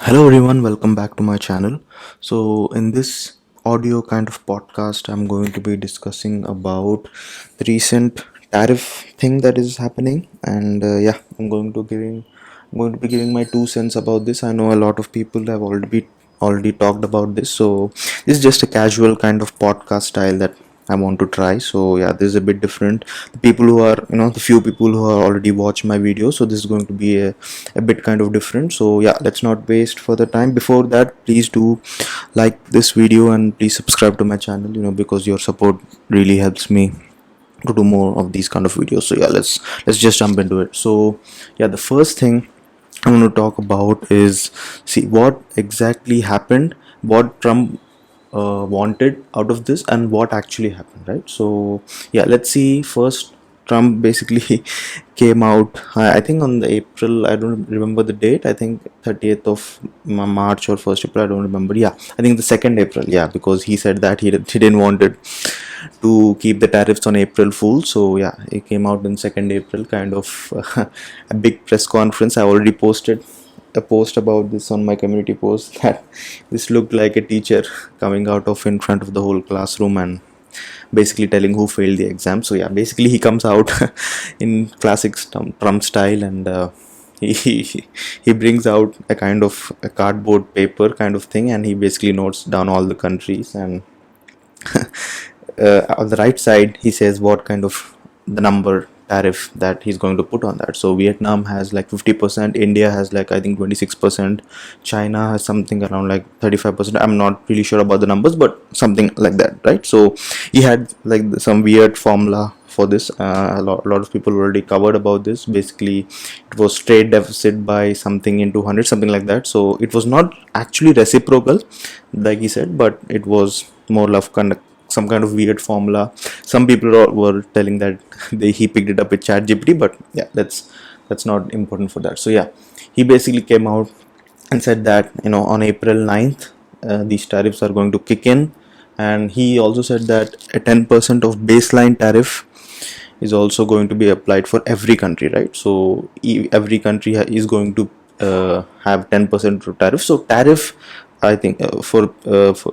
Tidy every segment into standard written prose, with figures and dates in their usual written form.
Hello everyone, welcome back to my channel. So in this audio kind of podcast, I'm going to be discussing about the recent tariff thing that is happening, and I'm going to be giving my 2 cents about this. I know a lot of people have already talked about this, so this is just a casual kind of podcast style that I want to try. So yeah, this is a bit different. The people who are, the few people who are already watched my video, so this is going to be a bit kind of different. So yeah, let's not waste further time. Before that, please do like this video and please subscribe to my channel, because your support really helps me to do more of these kind of videos. So yeah, let's just jump into it. So yeah, the first thing I'm going to talk about is, see what exactly happened, what Trump wanted out of this, and what actually happened, right? So yeah, let's see. First, Trump basically came out, I think on the April, I don't remember the date, I think 30th of March or 1st April, I don't remember. Yeah, I think the 2nd April, yeah, because he said that he didn't want it to keep the tariffs on April Fool. So yeah, it came out in 2nd April, kind of a big press conference. I already posted a post about this on my community post that this looked like a teacher coming out of in front of the whole classroom and basically telling who failed the exam. So yeah, basically he comes out in classic Trump style, and he brings out a kind of a cardboard paper kind of thing, and he basically notes down all the countries, and on the right side he says what kind of the number tariff that he's going to put on that. So Vietnam has like 50%, India has like I think 26%, China has something around like 35%. I'm not really sure about the numbers, but something like that, right? So he had like some weird formula for this. A lot of people already covered about this. Basically it was trade deficit by something in 200, something like that. So it was not actually reciprocal like he said, but it was more of some kind of weird formula. Some people were telling that he picked it up with ChatGPT, but yeah, that's not important for that. So yeah, he basically came out and said that on April 9th, these tariffs are going to kick in, and he also said that a 10% of baseline tariff is also going to be applied for every country, right? So every country is going to have 10% tariff. So tariff, I think, for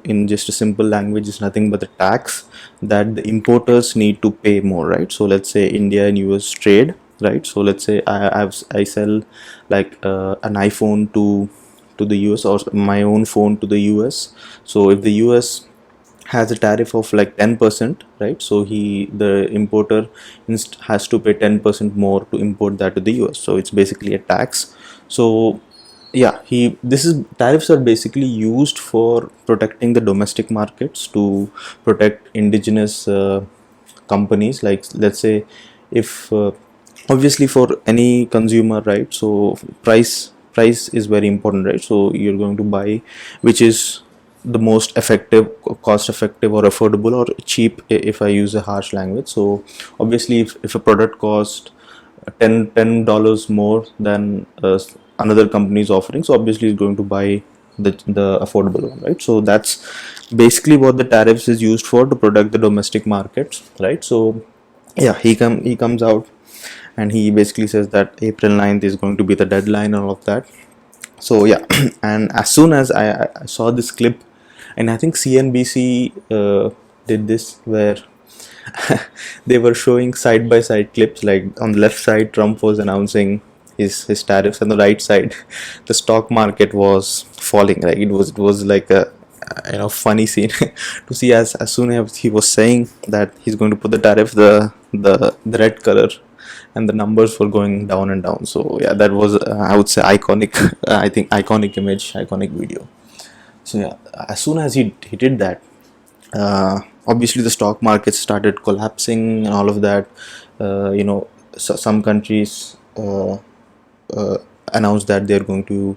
in just a simple language, is nothing but the tax that the importers need to pay more, right? So let's say India and US trade, right? So let's say I sell like an iPhone to the US, or my own phone to the US. So if the US has a tariff of like 10%, right? So the importer has to pay 10% more to import that to the US. So it's basically a tax. So yeah, this is tariffs are basically used for protecting the domestic markets, to protect indigenous companies. Like let's say, if obviously for any consumer, right? So price is very important, right? So you're going to buy which is the most effective, cost effective, or affordable, or cheap, if I use a harsh language. So obviously if a product cost $10 more than another company is offering, so obviously it's going to buy the affordable one, right? So that's basically what the tariffs is used for, to protect the domestic markets, right? So yeah, he comes out and he basically says that April 9th is going to be the deadline and all of that. So yeah, and as soon as I saw this clip, and I think CNBC did this, where they were showing side by side clips. Like on the left side, Trump was announcing his tariffs, and the right side, the stock market was falling. Like it was like a funny scene to see. As soon as he was saying that he's going to put the tariff, the red color and the numbers were going down and down. So yeah, that was I would say iconic. I think iconic image, iconic video. So yeah, as soon as he did that, obviously the stock market started collapsing and all of that. Some countries announced that they're going to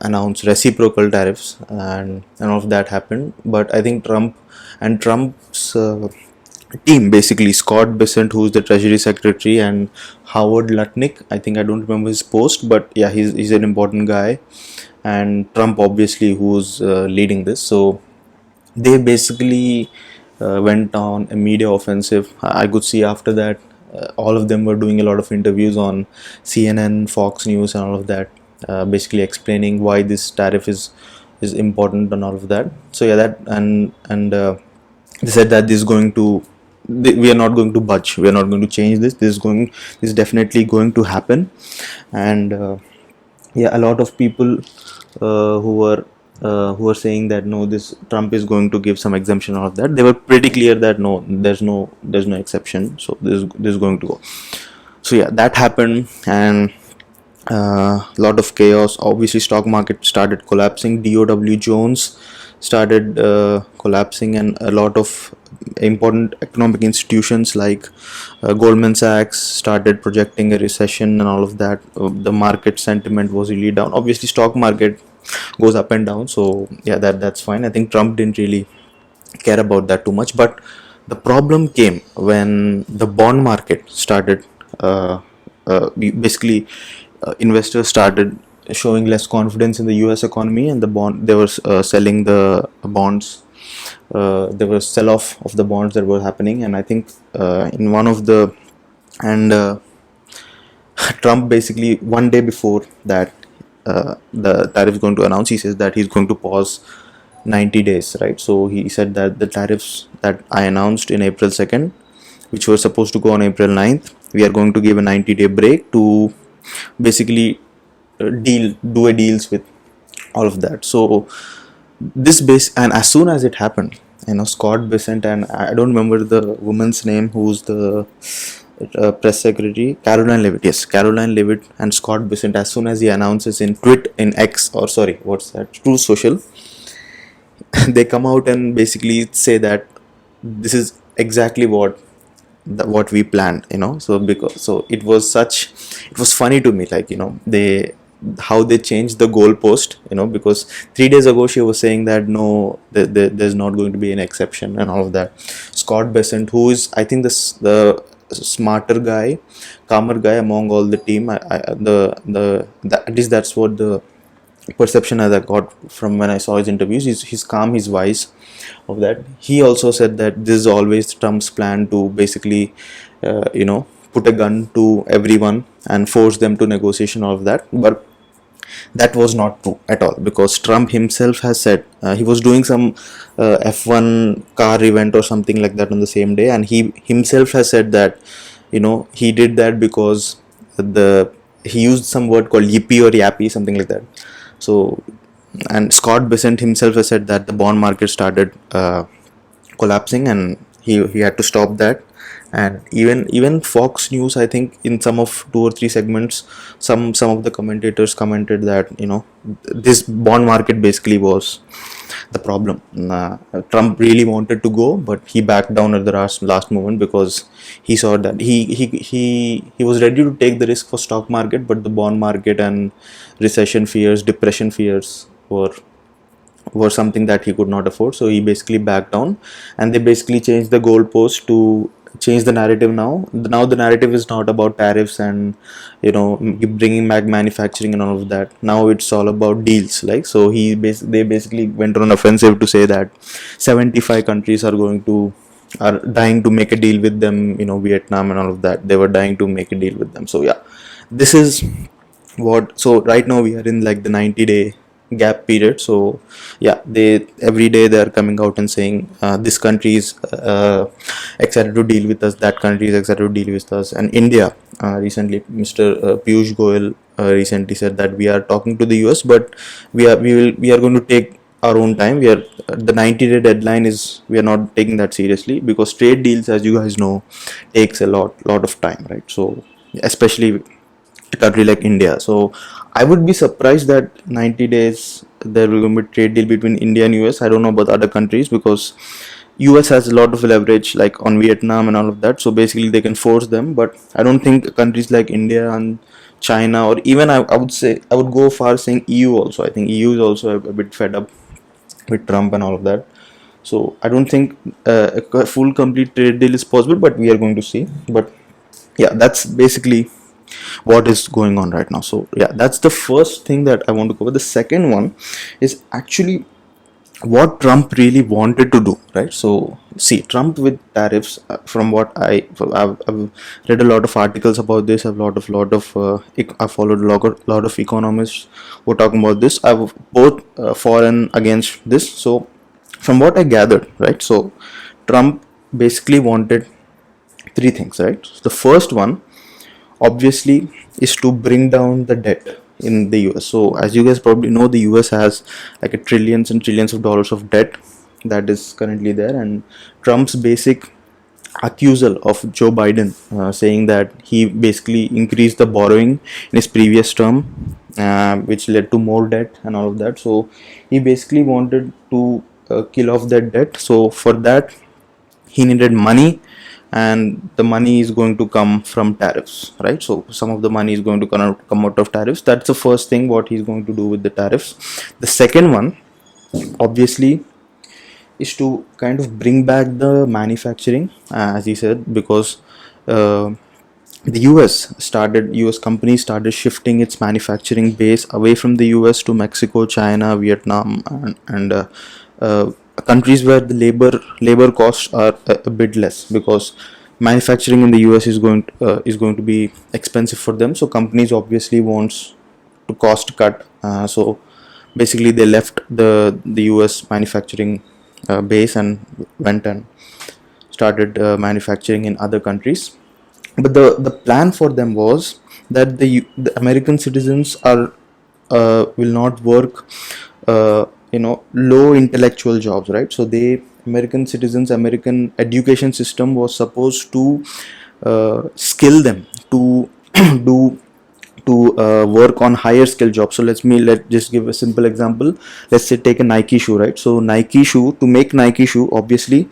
announce reciprocal tariffs, and all of that happened. But I think Trump's team, basically Scott Bessent, who's the Treasury Secretary, and Howard Lutnick, I think, I don't remember his post, but yeah, he's an important guy, and Trump obviously, who's leading this. So they basically went on a media offensive. I could see after that all of them were doing a lot of interviews on CNN, Fox News, and all of that. basically explaining why this tariff is important and all of that. So yeah, that and they said that this is going to we are not going to budge, we are not going to change this is definitely going to happen. And yeah, a lot of people who were saying that no, this Trump is going to give some exemption, all of that, they were pretty clear that no, there's no exception, so this is going to go. So yeah, that happened. And a lot of chaos. Obviously, stock market started collapsing. DOW Jones started collapsing, and a lot of important economic institutions like Goldman Sachs started projecting a recession and all of that. The market sentiment was really down. Obviously, stock market goes up and down. So yeah, that's fine. I think Trump didn't really care about that too much. But the problem came when the bond market started. Basically, investors started showing less confidence in the U.S. economy, and the bond they were selling the bonds. There was sell-off of the bonds that were happening, and I think in one of the and Trump basically one day before that the tariff is going to announce, he says that he's going to pause 90 days, right? So he said that the tariffs that I announced in April 2nd, which were supposed to go on April 9th, we are going to give a 90-day break to basically do a deals with all of that. So this base, and as soon as it happened, Scott Bessent, and I don't remember the woman's name who's the press secretary, Caroline Levitt. Yes, Caroline Levitt and Scott Bessent, as soon as he announces in X, or sorry, what's that, True Social, they come out and basically say that this is exactly what we planned. So because so it was funny to me, like, they how they changed the goalpost, because 3 days ago she was saying that no, there's not going to be an exception and all of that. Scott Bessent, who is, I think, the smarter guy, calmer guy among all the team, at least that's what the perception as I got from when I saw his interviews. He's calm, he's wise of that. He also said that this is always Trump's plan to basically put a gun to everyone and force them to negotiation, all of that. But that was not true at all, because Trump himself has said he was doing some F1 car event or something like that on the same day, and he himself has said that he did that because he used some word called yippee or yappy, something like that. So, and Scott Bessent himself has said that the bond market started collapsing, and he had to stop that. And even Fox News, I think, in some of 2 or 3 segments, some of the commentators commented that this bond market basically was the problem. Trump really wanted to go, but he backed down at the last moment, because he saw that he was ready to take the risk for stock market, but the bond market and recession fears, depression fears were something that he could not afford. So he basically backed down, and they basically changed the goalpost to change the narrative. Now the narrative is not about tariffs and bringing back manufacturing and all of that. Now it's all about deals. Like, so they basically went on an offensive to say that 75 countries are dying to make a deal with them. Vietnam and all of that, they were dying to make a deal with them. So yeah, this is so right now we are in like the 90-day gap period. So yeah, they every day they are coming out and saying this country is excited to deal with us, that country is excited to deal with us. And India, recently Mr. Piyush Goyal recently said that we are talking to the US, but we are going to take our own time. We are the 90-day deadline is, we are not taking that seriously, because trade deals, as you guys know, takes a lot of time, right? So especially a country like India. So I would be surprised that 90 days there will be a trade deal between India and US. I don't know about other countries, because US has a lot of leverage, like on Vietnam and all of that. So basically they can force them, but I don't think countries like India and China, or even I would say, I would go far saying EU also. I think EU is also a bit fed up with Trump and all of that. So I don't think a full complete trade deal is possible, but we are going to see. But yeah, that's basically what is going on right now. So yeah, that's the first thing that I want to cover. The second one is actually what Trump really wanted to do, right? So, see, Trump with tariffs. From what I've read a lot of articles about this. I've followed lot of economists who are talking about this. I've both for and against this. So, from what I gathered, right? So, Trump basically wanted three things, right? So the first one obviously is to bring down the debt in the US. So as you guys probably know, the US has like a trillions and trillions of dollars of debt that is currently there, and Trump's basic accusal of Joe Biden, saying that he basically increased the borrowing in his previous term, which led to more debt and all of that. So he basically wanted to kill off that debt. So for that he needed money, and the money is going to come from tariffs, right? So some of the money is going to come out of tariffs. That's the first thing what he's going to do with the tariffs. The second one obviously is to kind of bring back the manufacturing, as he said, because uh, the US companies started shifting its manufacturing base away from the US to Mexico, China, Vietnam, and countries where the labor costs are a bit less, because manufacturing in the US is going to be expensive for them. So companies obviously wants to cost cut. So basically they left the US manufacturing base and went and started manufacturing in other countries. But the plan for them was that the American citizens are will not work low intellectual jobs, right? So they American citizens, American education system was supposed to skill them to do to work on higher skill jobs. So let just give a simple example. Let's say take a Nike shoe, right? So Nike shoe, to make Nike shoe, obviously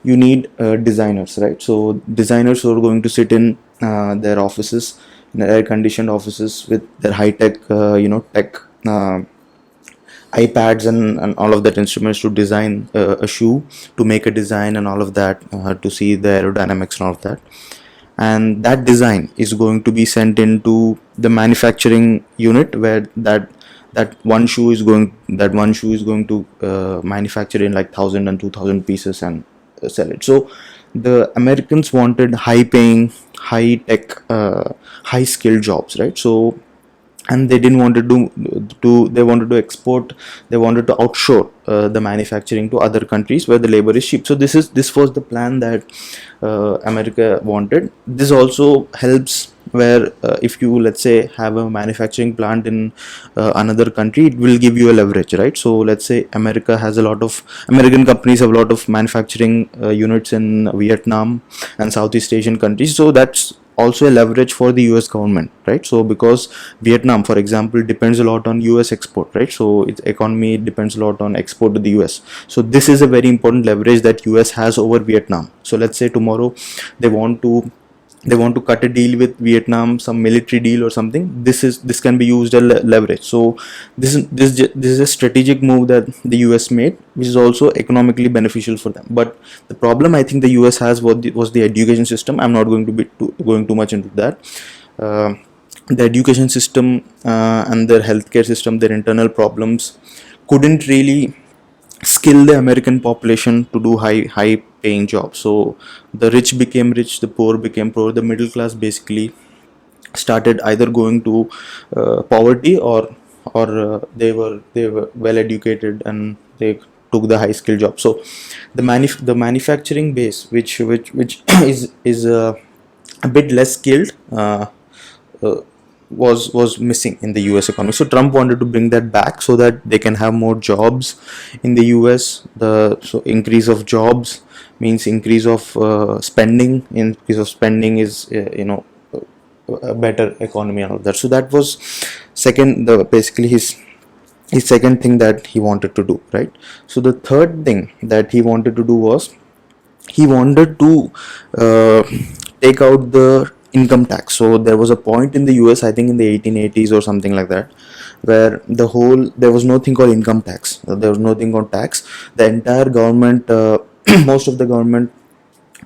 you need designers, right? So designers who are going to sit in their offices, in air conditioned offices with their high tech tech iPads and all of that instruments to design a shoe, to make a design and all of that, to see the aerodynamics and all of that. And that design is going to be sent into the manufacturing unit, where that one shoe is going to manufacture in like 1,000 and 2,000 pieces and sell it. So the Americans wanted high paying, high tech, high skilled jobs, right? So, and they didn't want to they wanted to export, they wanted to outshore the manufacturing to other countries where the labor is cheap. So this was the plan that America wanted. This also helps where if you, let's say, have a manufacturing plant in another country, it will give you a leverage, right? So let's say American companies have a lot of manufacturing units in Vietnam and Southeast Asian countries. So that's also a leverage for the US government, right? So because Vietnam, for example, depends a lot on US export, right? So its economy depends a lot on export to the US. So this is a very important leverage that US has over Vietnam. So let's say tomorrow they want to cut a deal with Vietnam, some military deal or something. This can be used as leverage. So this is a strategic move that the US made, which is also economically beneficial for them. But the problem I think the US has was the education system. I'm not going to be going too much into that. uh, the education system and their healthcare system, their internal problems couldn't really skill the American population to do high paying jobs. So the rich became rich, the poor became poor, the middle class basically started either going to poverty, or they were well educated and they took the high skill job. So the manufacturing base, which is a bit less skilled, uh, was missing in the US economy. So Trump wanted to bring that back so that they can have more jobs in the US. The so increase of jobs means increase of spending. Increase of spending is a better economy and all that. So that was second, the basically his second thing that he wanted to do, right? So the third thing that he wanted to do was he wanted to take out the income tax. So there was a point in the US, I think in the 1880s or something like that, where there was nothing called income tax. There was nothing called tax. The entire government, most of the government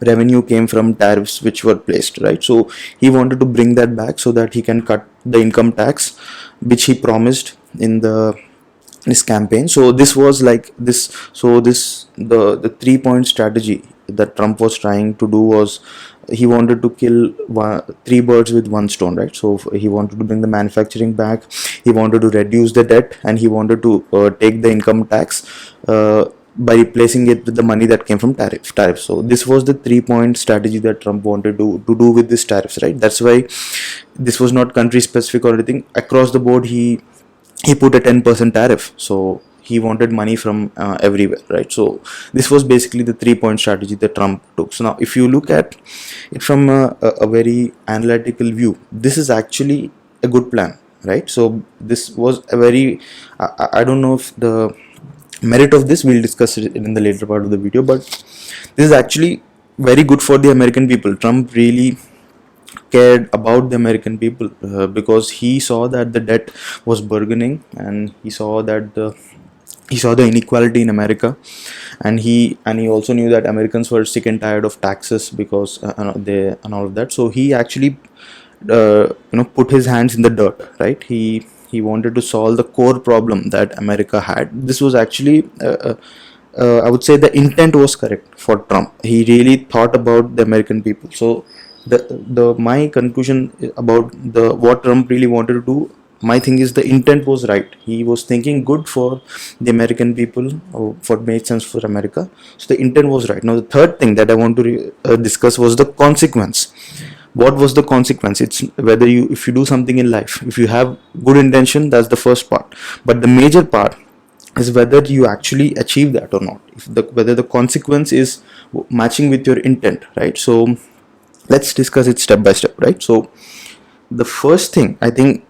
revenue came from tariffs which were placed, right? So he wanted to bring that back so that he can cut the income tax, which he promised in the his campaign. So this was like this. So this the 3 point strategy that Trump was trying to do was, he wanted to kill three birds with one stone, right? So he wanted to bring the manufacturing back, he wanted to reduce the debt, and he wanted to take the income tax by replacing it with the money that came from tariffs. So this was the 3 point strategy that Trump wanted to do with this tariffs, right? That's why this was not country specific or anything. Across the board, he put a 10% tariff. So he wanted money from everywhere, right? So this was basically the 3 point strategy that Trump took. So now if you look at it from a very analytical view, this is actually a good plan, right? So this was a very I don't know if the merit of this, we'll discuss it in the later part of the video, but this is actually very good for the American people. Trump really cared about the American people because he saw that the debt was burgeoning, and he saw the inequality in America, and he also knew that Americans were sick and tired of taxes because they and all of that. So he actually put his hands in the dirt, right? He wanted to solve the core problem that America had. This was actually I would say the intent was correct for Trump. He really thought about the American people. So the my conclusion about the what Trump really wanted to do, my thing is the intent was right. He was thinking good for the American people, or what made sense for America. So the intent was right. Now the third thing that I want to discuss was the consequence. What was the consequence? It's whether if you do something in life, if you have good intention, that's the first part, but the major part is whether you actually achieve that or not, whether the consequence is matching with your intent, right? So let's discuss it step by step, right? So the first thing I think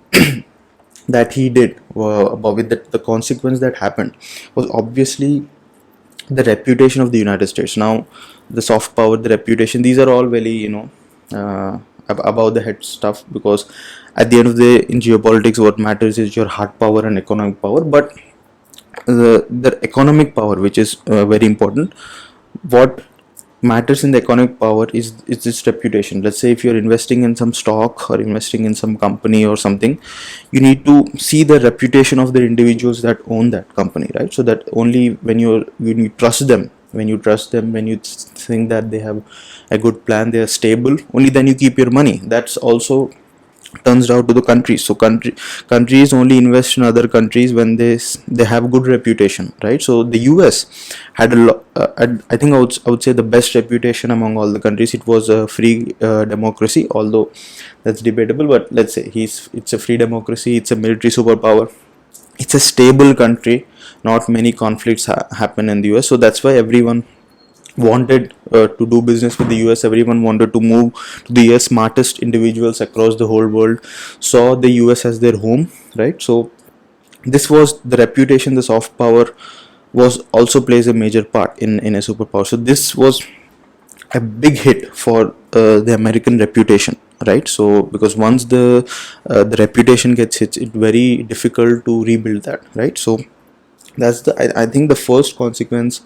that he did about with the consequence that happened was obviously the reputation of the United States. Now the soft power, the reputation, these are all very above the head stuff, because at the end of the day, in geopolitics, what matters is your hard power and economic power. But the economic power, which is very important, what matters in the economic power is its reputation. Let's say if you're investing in some stock or investing in some company or something, you need to see the reputation of the individuals that own that company, right? So that only when you trust them, when you think that they have a good plan, they are stable, only then you keep your money. That's also turns out to the countries. So countries only invest in other countries when they have good reputation, right? So the US had I think I would say the best reputation among all the countries. It was a free democracy, although that's debatable, but let's say it's a free democracy, it's a military superpower, it's a stable country, not many conflicts happen in the US. So that's why everyone wanted to do business with the US. Everyone wanted to move to the US. Smartest individuals across the whole world saw the US as their home, right? So this was the reputation. The soft power was also plays a major part in a superpower. So this was a big hit for the American reputation, right? So because once the reputation gets hit, it's very difficult to rebuild that, right? So that's I think the first consequence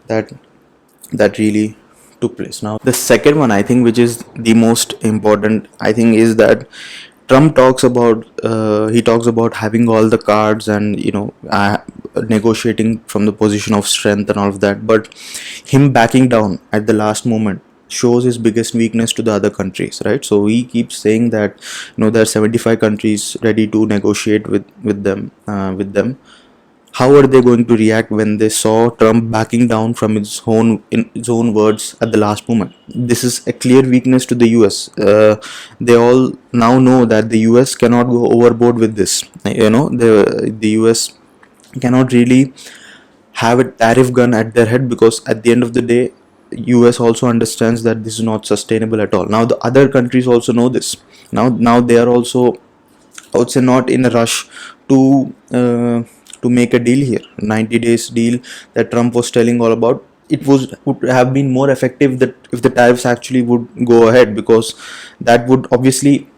that really took place. Now the second one, I think, which is the most important, I think, is that Trump talks about he talks about having all the cards and negotiating from the position of strength and all of that, but him backing down at the last moment shows his biggest weakness to the other countries, right? So he keeps saying that there are 75 countries ready to negotiate with them. How are they going to react when they saw Trump backing down from his own words at the last moment? This is a clear weakness to the US. They all now know that the US cannot go overboard with this. The US cannot really have a tariff gun at their head, because at the end of the day, US also understands that this is not sustainable at all. Now the other countries also know this. Now they are also, I would say, not in a rush to make a deal here. 90 days deal that Trump was telling all about, would have been more effective that if the tariffs actually would go ahead, because that would obviously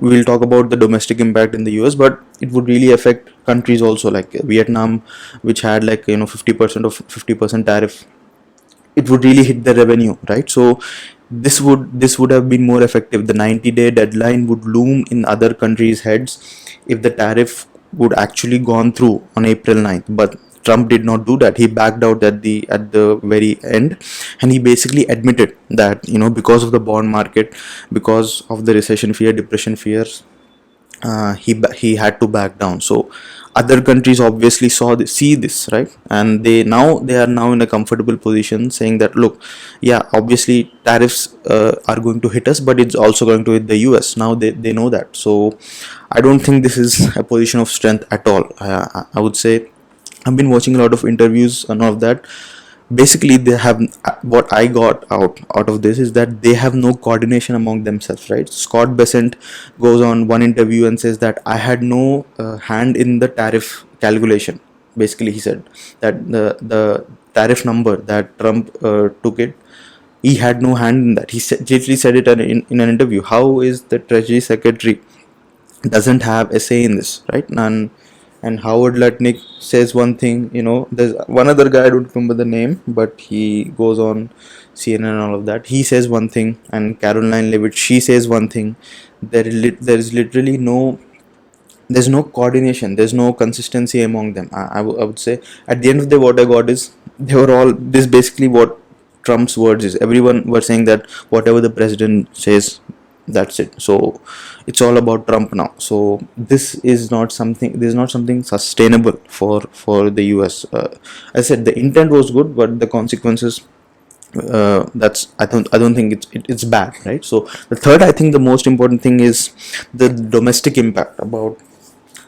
we'll talk about the domestic impact in the US, but it would really affect countries also, like Vietnam, which had 50% tariff. It would really hit the revenue, right? So this would have been more effective. The 90-day deadline would loom in other countries' heads if the tariff would actually gone through on April 9th, but Trump did not do that. He backed out at the very end, and he basically admitted that, because of the bond market, because of the recession fear, depression fears, he had to back down. So other countries obviously see this, right, and they are now in a comfortable position, saying that, look, yeah, obviously tariffs are going to hit us, but it's also going to hit the US. Now they know that. So I don't think this is a position of strength at all. I would say I've been watching a lot of interviews and all of that. Basically, they have, what I got out of this is that they have no coordination among themselves, right? Scott Bessent goes on one interview and says that I had no hand in the tariff calculation. Basically, he said that the tariff number that Trump took it, he had no hand in that. He literally said it in an interview. How is the Treasury Secretary doesn't have a say in this, right? And Howard Lutnick says one thing. There's one other guy, I don't remember the name, but he goes on CNN and all of that. He says one thing, and Caroline Levitt, she says one thing. There is literally there's no coordination, there's no consistency among them. I would say at the end of the day, what I got is they were all this basically what Trump's words is. Everyone were saying that whatever the president says, that's it. So it's all about Trump now. So this is not something sustainable for the US. I said the intent was good, but the consequences, that's I don't think it's bad, right? So the third, I think the most important thing is the domestic impact about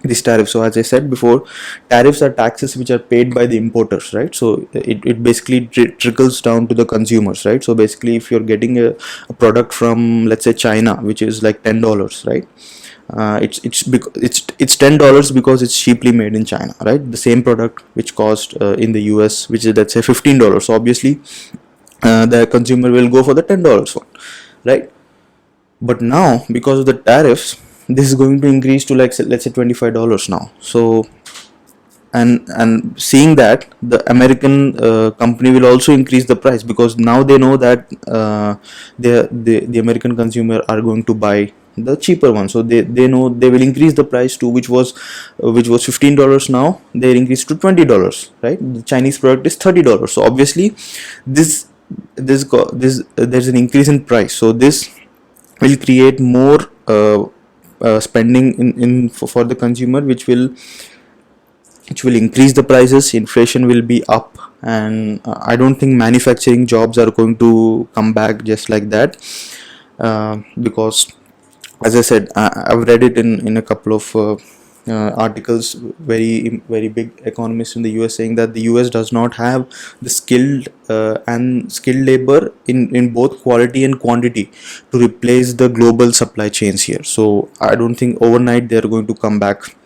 these tariffs. So as I said before, tariffs are taxes which are paid by the importers, right? So it basically trickles down to the consumers, right? So basically, if you're getting a product from, let's say, China, which is like $10, right? It's $10 because it's cheaply made in China, right? The same product which cost in the US, which is, let's say, $15. So obviously, the consumer will go for the $10 one, right? But now, because of the tariffs, this is going to increase to, like, let's say, $25 now. So and seeing that, the American company will also increase the price, because now they know that the American consumer are going to buy the cheaper one. So they know they will increase the price to, which was $15. Now they increase to $20, right? The Chinese product is $30. So obviously, this there's an increase in price. So this will create more spending for the consumer, which will increase the prices. Inflation will be up, and I don't think manufacturing jobs are going to come back just like that, because, as I said, I've read it in a couple of articles. Very big economists in the US saying that the US does not have the skilled labor in both quality and quantity to replace the global supply chains here. So I don't think overnight they are going to come back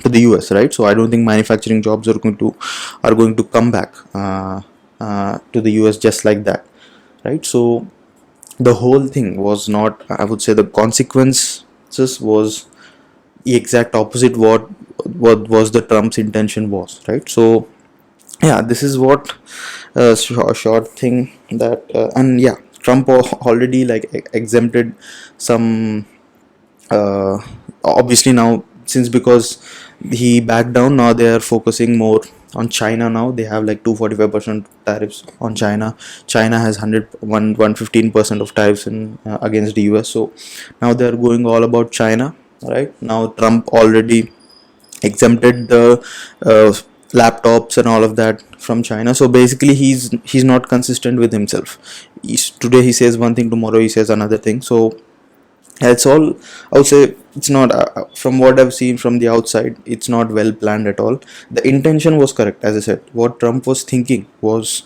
to the US, right? So I don't think manufacturing jobs are going to come back to the US just like that, right? So the whole thing was not, I would say, the consequences was the exact opposite what was the Trump's intention was, right? So yeah, this is what short thing that and yeah, Trump already, like, exempted some, obviously now, since because he backed down, now they are focusing more on China. Now they have like 245% tariffs on China. China has 115% of tariffs against the US. So now they are going all about China, right? Now Trump already exempted the laptops and all of that from China. So basically, he's not consistent with himself. Today he says one thing, tomorrow he says another thing. So it's all, I would say, it's not, from what I've seen from the outside, it's not well planned at all. The intention was correct. As I said, what Trump was thinking was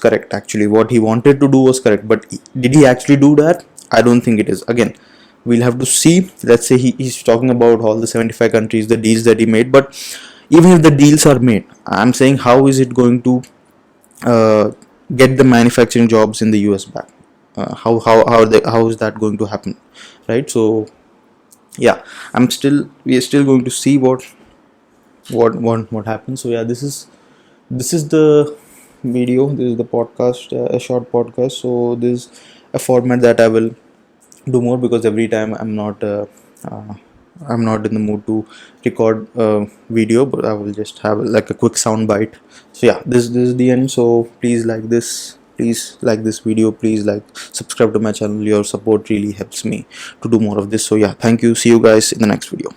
correct. Actually, what he wanted to do was correct, but did he actually do that? I don't think it is. Again, we'll have to see. Let's say he's talking about all the 75 countries, the deals that he made, but even if the deals are made, I'm saying, how is it going to uh, get the manufacturing jobs in the US back? How is that going to happen, right? So yeah, we are still going to see what happens. So yeah, this is the video, this is the podcast, a short podcast. So this is a format that I will do more, because every time I'm not I'm not in the mood to record a video, but I will just have like a quick sound bite. So yeah, this is the end. So please like this. Please like this video. Please like subscribe to my channel. Your support really helps me to do more of this. So yeah, thank you. See you guys in the next video.